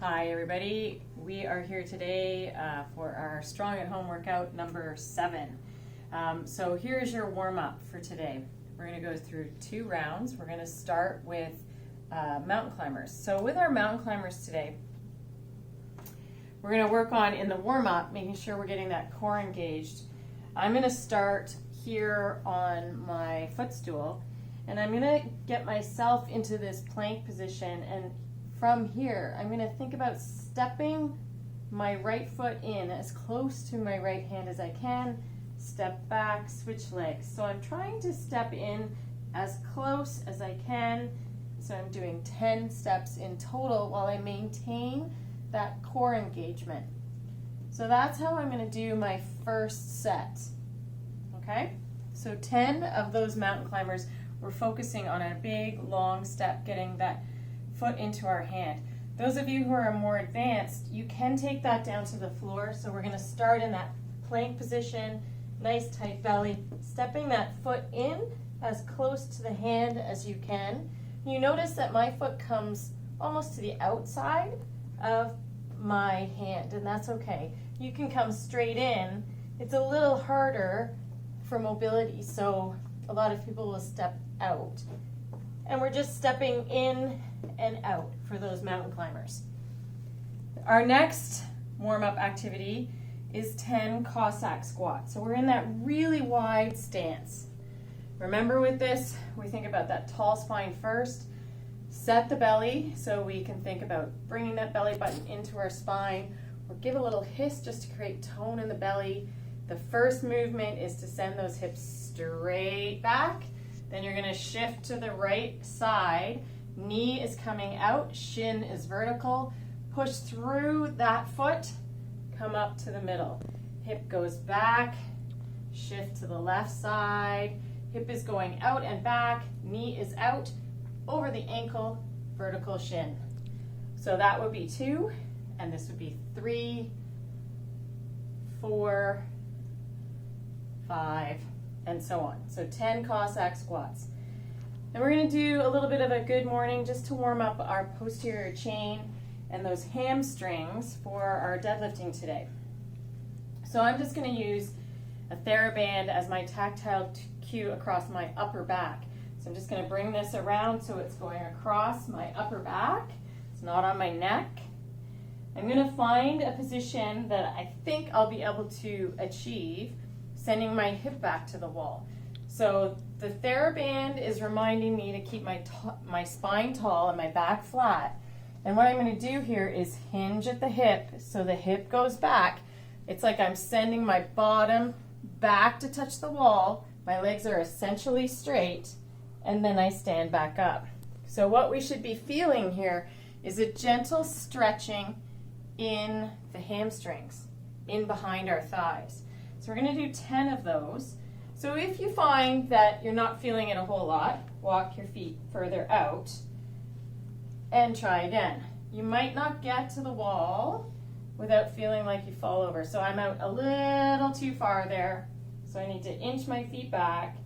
Hi everybody, we are here today for our Strong at Home workout number 7. So here's your warm-up for today. We're going to go through 2 rounds. We're going to start with mountain climbers. So with our mountain climbers today, we're going to work on, in the warm-up, making sure we're getting that core engaged. I'm going to start here on my footstool, and I'm going to get myself into this plank position, and from here, I'm going to think about stepping my right foot in as close to my right hand as I can, step back, switch legs. So I'm trying to step in as close as I can. So I'm doing 10 steps in total while I maintain that core engagement. So that's how I'm going to do my first set. Okay? So 10 of those mountain climbers, we're focusing on a big, long step, getting that foot into our hand. Those of you who are more advanced, you can take that down to the floor. So we're going to start in that plank position, nice tight belly, stepping that foot in as close to the hand as you can. You notice that my foot comes almost to the outside of my hand, and that's okay. You can come straight in. It's a little harder for mobility, so a lot of people will step out. And we're just stepping in and out for those mountain climbers. Our next warm-up activity is 10 Cossack squats. So we're in that really wide stance. Remember with this, we think about that tall spine first. Set the belly so we can think about bringing that belly button into our spine, or give a little hiss just to create tone in the belly. The first movement is to send those hips straight back. Then you're going to shift to the right side. Knee is coming out, shin is vertical. Push through that foot, come up to the middle. Hip goes back, shift to the left side. Hip is going out and back, knee is out, over the ankle, vertical shin. So that would be 2, and this would be 3, 4, 5, and so on. So 10 Cossack squats. And we're going to do a little bit of a good morning just to warm up our posterior chain and those hamstrings for our deadlifting today. So I'm just going to use a TheraBand as my tactile cue across my upper back. So I'm just going to bring this around so it's going across my upper back. It's not on my neck. I'm going to find a position that I think I'll be able to achieve, sending my hip back to the wall. So the TheraBand is reminding me to keep my spine tall and my back flat. And what I'm going to do here is hinge at the hip so the hip goes back. It's like I'm sending my bottom back to touch the wall. My legs are essentially straight, and then I stand back up. So what we should be feeling here is a gentle stretching in the hamstrings, in behind our thighs. So we're going to do 10 of those. So if you find that you're not feeling it a whole lot, walk your feet further out and try again. You might not get to the wall without feeling like you fall over. So I'm out a little too far there. So I need to inch my feet back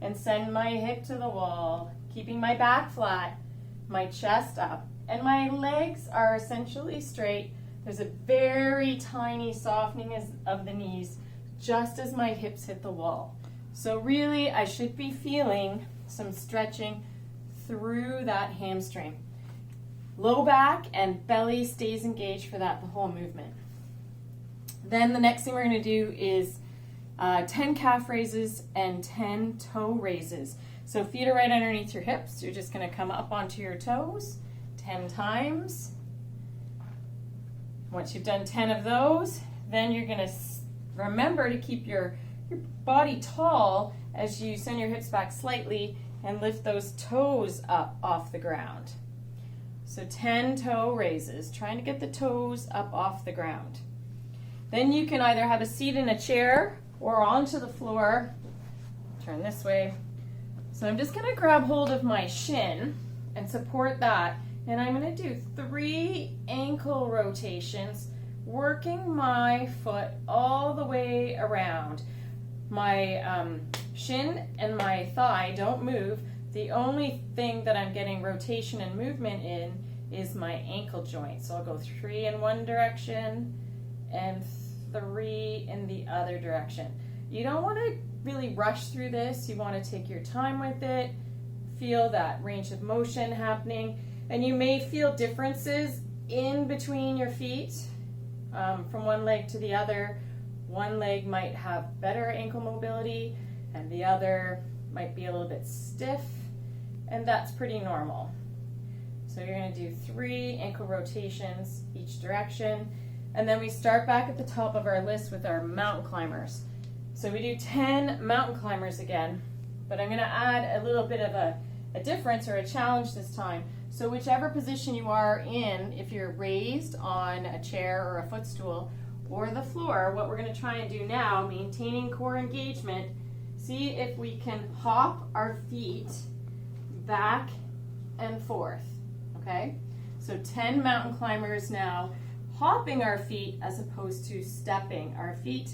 and send my hip to the wall, keeping my back flat, my chest up, and my legs are essentially straight. There's a very tiny softening of the knees just as my hips hit the wall. So really, I should be feeling some stretching through that hamstring. Low back and belly stays engaged for that the whole movement. Then the next thing we're going to do is 10 calf raises and 10 toe raises. So feet are right underneath your hips. You're just going to come up onto your toes 10 times. Once you've done 10 of those, then you're going to remember to keep your body tall as you send your hips back slightly and lift those toes up off the ground. So 10 toe raises, trying to get the toes up off the ground. Then you can either have a seat in a chair or onto the floor. Turn this way. So I'm just going to grab hold of my shin and support that. And I'm going to do 3 ankle rotations, working my foot all the way around. My shin and my thigh don't move. The only thing that I'm getting rotation and movement in is my ankle joint. So I'll go 3 in one direction and 3 in the other direction. You don't want to really rush through this. You want to take your time with it, feel that range of motion happening, and you may feel differences in between your feet from one leg to the other. One leg might have better ankle mobility and the other might be a little bit stiff, and that's pretty normal. So you're going to do 3 ankle rotations each direction, and then we start back at the top of our list with our mountain climbers. So we do 10 mountain climbers again, but I'm going to add a little bit of a difference or a challenge this time. So whichever position you are in, if you're raised on a chair or a footstool or the floor, what we're going to try and do now, maintaining core engagement, see if we can hop our feet back and forth, okay? So 10 mountain climbers now, hopping our feet as opposed to stepping our feet.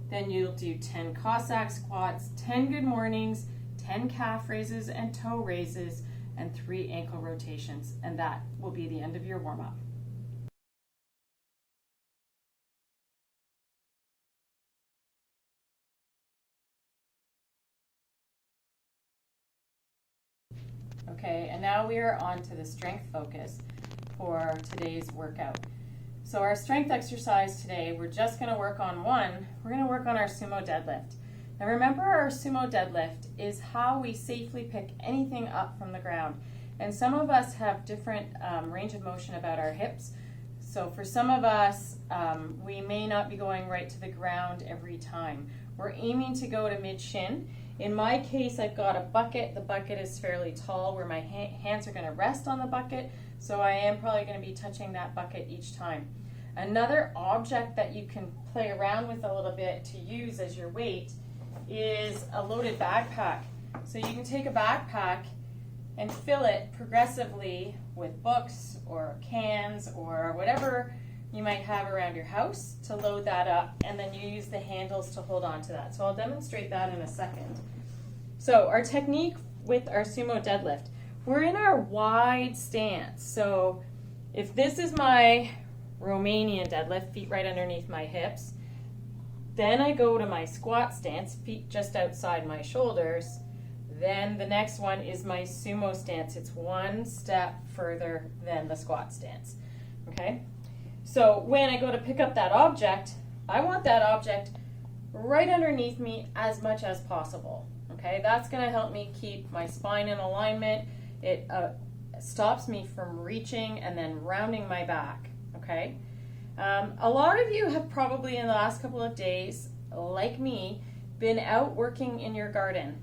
Then you'll do 10 Cossack squats, 10 good mornings, 10 calf raises and toe raises, and 3 ankle rotations. And that will be the end of your warm-up. Okay, and now we are on to the strength focus for today's workout. So our strength exercise today, we're just going to work on one. We're going to work on our sumo deadlift. Now remember, our sumo deadlift is how we safely pick anything up from the ground. And some of us have different range of motion about our hips. So for some of us, we may not be going right to the ground every time. We're aiming to go to mid-shin. In my case, I've got a bucket. The bucket is fairly tall where my hands are going to rest on the bucket. So I am probably going to be touching that bucket each time. Another object that you can play around with a little bit to use as your weight is a loaded backpack. So you can take a backpack and fill it progressively with books or cans or whatever you might have around your house to load that up, and then you use the handles to hold on to that. So I'll demonstrate that in a second. So our technique with our sumo deadlift, we're in our wide stance. So if this is my Romanian deadlift, feet right underneath my hips, then I go to my squat stance, feet just outside my shoulders. Then the next one is my sumo stance. It's one step further than the squat stance. Okay? So when I go to pick up that object, I want that object right underneath me as much as possible. Okay? That's going to help me keep my spine in alignment. It stops me from reaching and then rounding my back. Okay? A lot of you have probably in the last couple of days, like me, been out working in your garden.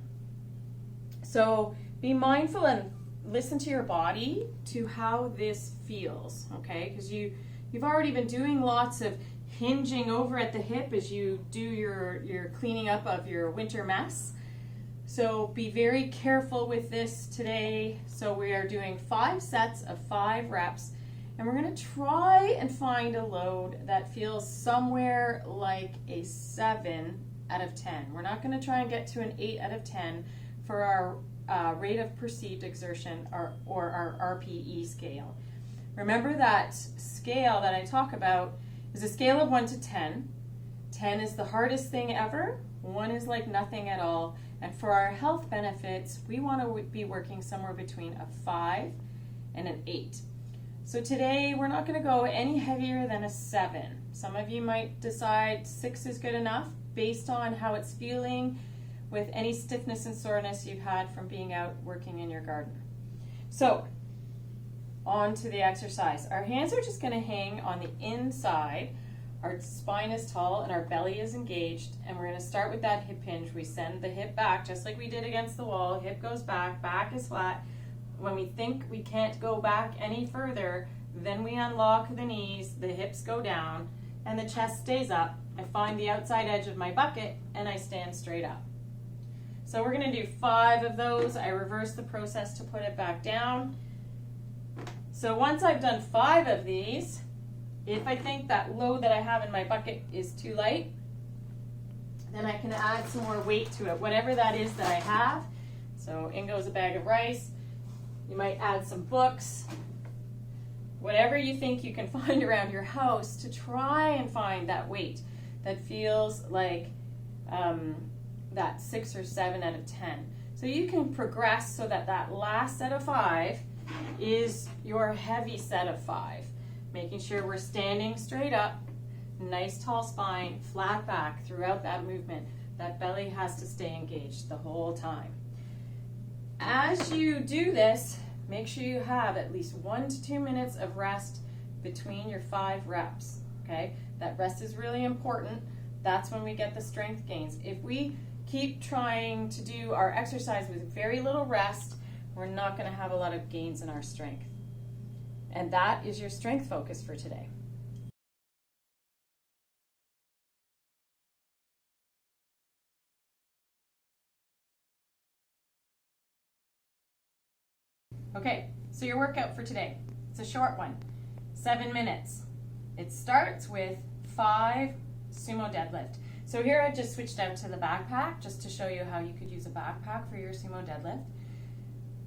So be mindful and listen to your body to how this feels, okay? Because you've already been doing lots of hinging over at the hip as you do your cleaning up of your winter mess. So be very careful with this today. So we are doing 5 sets of 5 reps. And we're going to try and find a load that feels somewhere like a 7 out of 10. We're not going to try and get to an 8 out of 10 for our rate of perceived exertion or our RPE scale. Remember that scale that I talk about is a scale of 1 to 10. 10 is the hardest thing ever. 1 is like nothing at all. And for our health benefits, we want to be working somewhere between a 5 and an 8. So today we're not going to go any heavier than a 7. Some of you might decide 6 is good enough based on how it's feeling with any stiffness and soreness you've had from being out working in your garden. So on to the exercise. Our hands are just going to hang on the inside. Our spine is tall and our belly is engaged, and we're going to start with that hip hinge. We send the hip back just like we did against the wall. Hip goes back, back is flat. When we think we can't go back any further, then we unlock the knees, the hips go down, and the chest stays up. I find the outside edge of my bucket, and I stand straight up. So we're going to do 5 of those. I reverse the process to put it back down. So once I've done 5 of these, if I think that load that I have in my bucket is too light, then I can add some more weight to it, whatever that is that I have. So in goes a bag of rice. You might add some books, whatever you think you can find around your house to try and find that weight that feels like that 6 or 7 out of 10. So you can progress so that that last set of 5 is your heavy set of 5. Making sure we're standing straight up, nice tall spine, flat back throughout that movement. That belly has to stay engaged the whole time. As you do this, make sure you have at least 1 to 2 minutes of rest between your 5 reps, okay? That rest is really important. That's when we get the strength gains. If we keep trying to do our exercise with very little rest, we're not going to have a lot of gains in our strength. And that is your strength focus for today. Okay, so your workout for today, it's a short one, 7 minutes. It starts with 5 sumo deadlift. So here I've just switched out to the backpack just to show you how you could use a backpack for your sumo deadlift.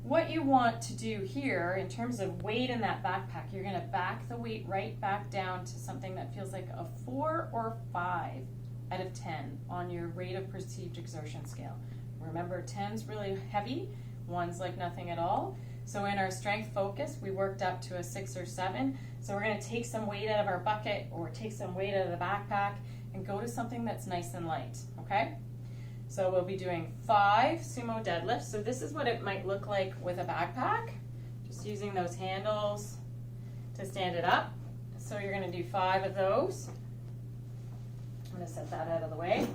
What you want to do here in terms of weight in that backpack, you're going to back the weight right back down to something that feels like a 4 or 5 out of 10 on your rate of perceived exertion scale. Remember, 10's really heavy, 1's like nothing at all. So in our strength focus, we worked up to a 6 or 7. So we're going to take some weight out of our bucket or take some weight out of the backpack and go to something that's nice and light, okay? So we'll be doing 5 sumo deadlifts. So this is what it might look like with a backpack, just using those handles to stand it up. So you're going to do 5 of those. I'm going to set that out of the way.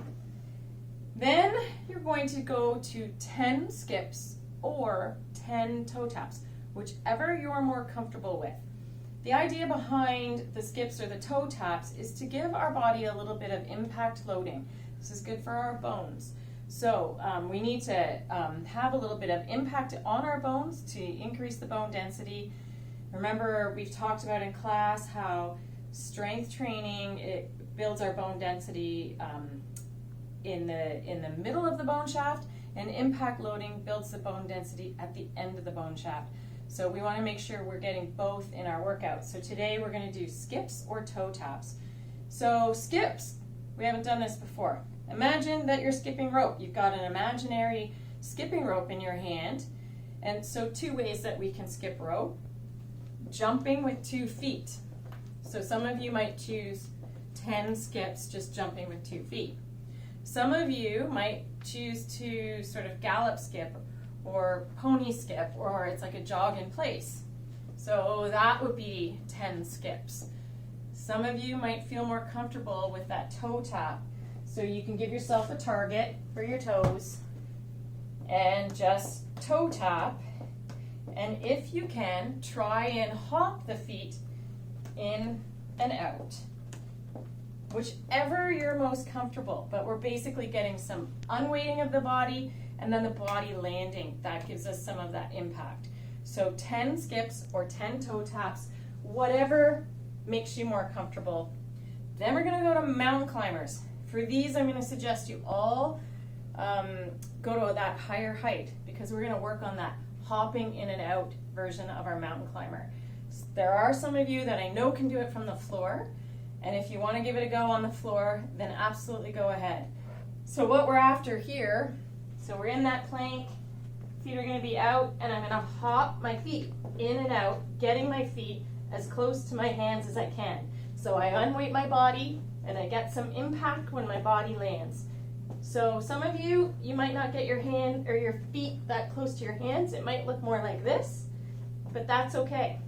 Then you're going to go to 10 skips or 10 toe taps, whichever you're more comfortable with. The idea behind the skips or the toe taps is to give our body a little bit of impact loading. This is good for our bones. So we need to have a little bit of impact on our bones to increase the bone density. Remember, we've talked about in class how strength training, it builds our bone density in the middle of the bone shaft, and impact loading builds the bone density at the end of the bone shaft. So we want to make sure we're getting both in our workout. So today we're going to do skips or toe taps. So skips, we haven't done this before. Imagine that you're skipping rope. You've got an imaginary skipping rope in your hand. And so 2 ways that we can skip rope. Jumping with 2 feet. So some of you might choose 10 skips just jumping with 2 feet. Some of you might choose to sort of gallop skip or pony skip, or it's like a jog in place. So that would be 10 skips. Some of you might feel more comfortable with that toe tap. So you can give yourself a target for your toes and just toe tap. And if you can, try and hop the feet in and out. Whichever you're most comfortable, but we're basically getting some unweighting of the body and then the body landing. That gives us some of that impact. So 10 skips or 10 toe taps, whatever makes you more comfortable. Then we're going to go to mountain climbers. For these, I'm going to suggest you all go to that higher height because we're going to work on that hopping in and out version of our mountain climber. There are some of you that I know can do it from the floor. And if you want to give it a go on the floor, then absolutely go ahead. So what we're after here, so we're in that plank, feet are going to be out, and I'm going to hop my feet in and out, getting my feet as close to my hands as I can. So I unweight my body, and I get some impact when my body lands. So some of you, you might not get your hand or your feet that close to your hands. It might look more like this, but that's okay.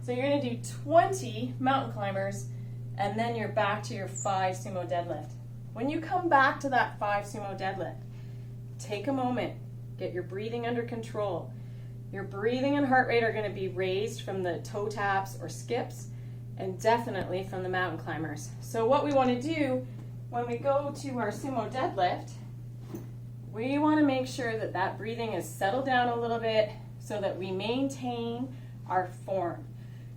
So you're going to do 20 mountain climbers, and then you're back to your 5 sumo deadlift. When you come back to that 5 sumo deadlift, take a moment, get your breathing under control. Your breathing and heart rate are going to be raised from the toe taps or skips, and definitely from the mountain climbers. So what we want to do when we go to our sumo deadlift, we want to make sure that that breathing is settled down a little bit so that we maintain our form.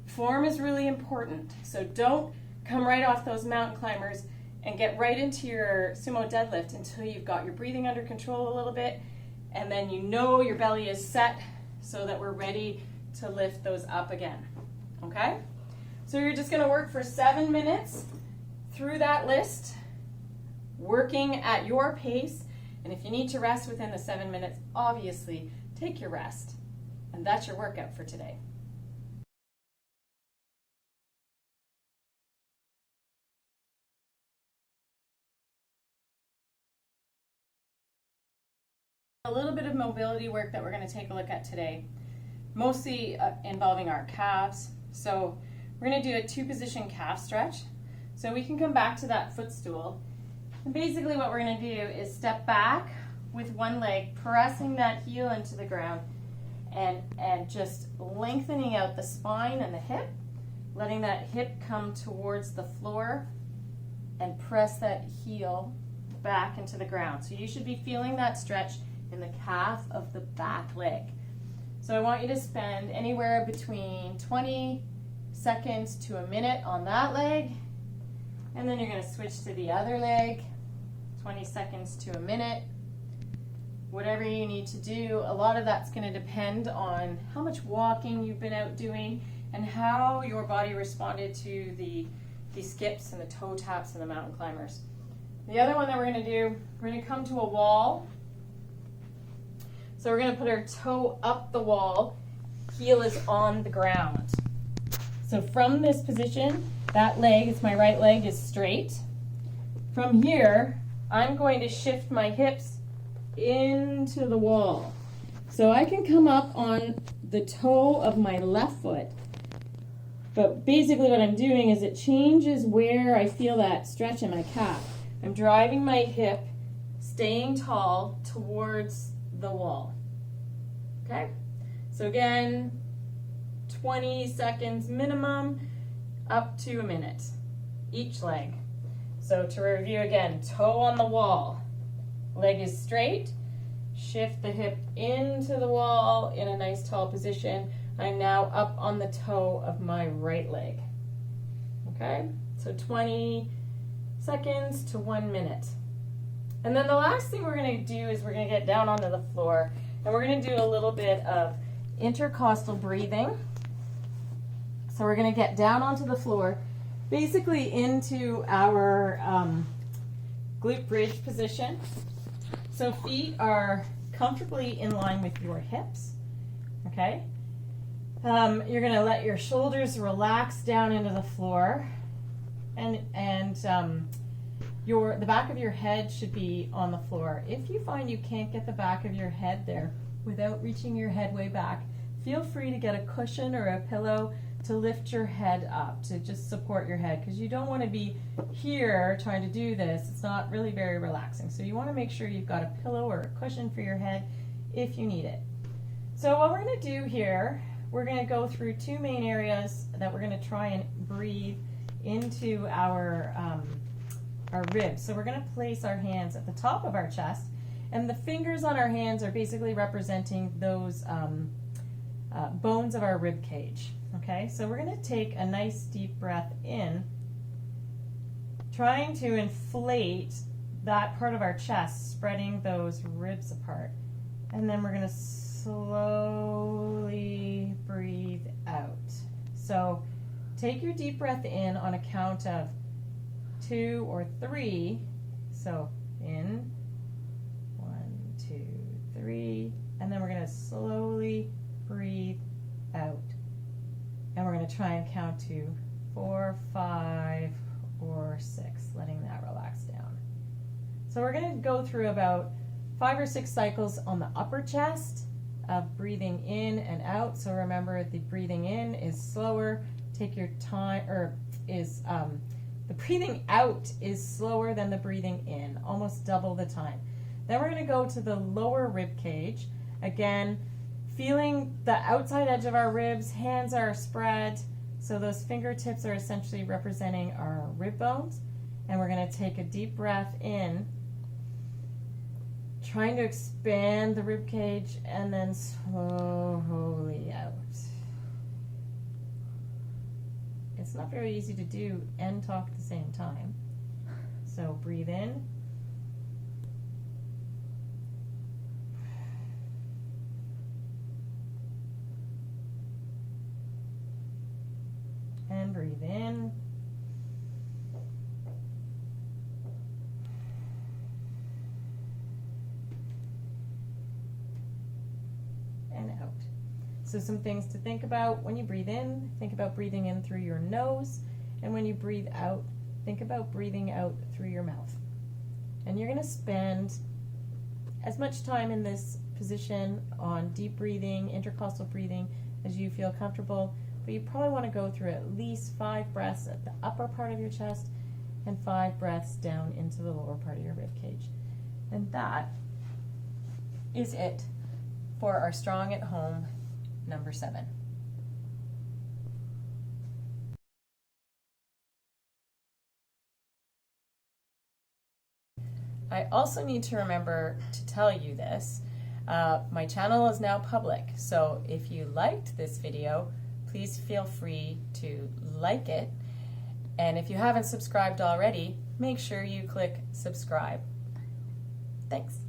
Form is really important, so don't come right off those mountain climbers and get right into your sumo deadlift until you've got your breathing under control a little bit, and then you know your belly is set so that we're ready to lift those up again. okay? So you're just gonna work for 7 minutes through that list, working at your pace, and if you need to rest within the 7 minutes, obviously take your rest. And that's your workout for today. A little bit of mobility work that we're going to take a look at today, mostly involving our calves. So we're going to do a 2-position calf stretch. So we can come back to that footstool. And basically what we're going to do is step back with one leg, pressing that heel into the ground, and just lengthening out the spine and the hip, letting that hip come towards the floor, and press that heel back into the ground. So you should be feeling that stretch in the calf of the back leg. So I want you to spend anywhere between 20 seconds to a minute on that leg, and then you're going to switch to the other leg, 20 seconds to a minute. Whatever you need to do, a lot of that's going to depend on how much walking you've been out doing and how your body responded to the skips and the toe taps and the mountain climbers. The other one that we're going to do, we're going to come to a wall. So we're going to put our toe up the wall, heel is on the ground. So from this position, that leg, it's my right leg, is straight. From here, I'm going to shift my hips into the wall. So I can come up on the toe of my left foot. But basically what I'm doing is it changes where I feel that stretch in my calf. I'm driving my hip, staying tall towards the wall. Okay? So again, 20 seconds minimum, up to a minute, each leg. So to review again, toe on the wall, leg is straight, shift the hip into the wall in a nice tall position. I'm now up on the toe of my right leg. Okay? So 20 seconds to 1 minute. And then the last thing we're going to do is we're going to get down onto the floor, and we're going to do a little bit of intercostal breathing. So we're going to get down onto the floor, basically into our glute bridge position. So feet are comfortably in line with your hips, okay? You're going to let your shoulders relax down into the floor, and the back of your head should be on the floor. If you find you can't get the back of your head there without reaching your head way back, feel free to get a cushion or a pillow to lift your head up, to just support your head, because you don't want to be here trying to do this. It's not really very relaxing. So you want to make sure you've got a pillow or a cushion for your head if you need it. So what we're going to do here, we're going to go through 2 main areas that we're going to try and breathe into our ribs. So we're going to place our hands at the top of our chest, and the fingers on our hands are basically representing those bones of our rib cage. Okay, so we're going to take a nice deep breath in, trying to inflate that part of our chest, spreading those ribs apart. And then we're going to slowly breathe out. So take your deep breath in on a count of 2 or 3. So in, 1, 2, 3, and then we're going to slowly breathe out. And we're going to try and count to 4, 5, or 6, letting that relax down. So we're going to go through about 5 or 6 cycles on the upper chest of breathing in and out. So remember, the breathing in is slower. Take your time, the breathing out is slower than the breathing in, almost double the time. Then we're going to go to the lower rib cage. Again, feeling the outside edge of our ribs, hands are spread, so those fingertips are essentially representing our rib bones. And we're going to take a deep breath in, trying to expand the rib cage, and then slowly out. It's not very easy to do and talk at the same time. So breathe in. Breathe in. And out. So some things to think about when you breathe in, think about breathing in through your nose, and when you breathe out, think about breathing out through your mouth. And you're going to spend as much time in this position on deep breathing, intercostal breathing, as you feel comfortable, but you probably want to go through at least 5 breaths at the upper part of your chest and 5 breaths down into the lower part of your rib cage. And that is it for our Strong at Home number 7. I also need to remember to tell you this. My channel is now public, so if you liked this video, please feel free to like it. And if you haven't subscribed already, make sure you click subscribe. Thanks.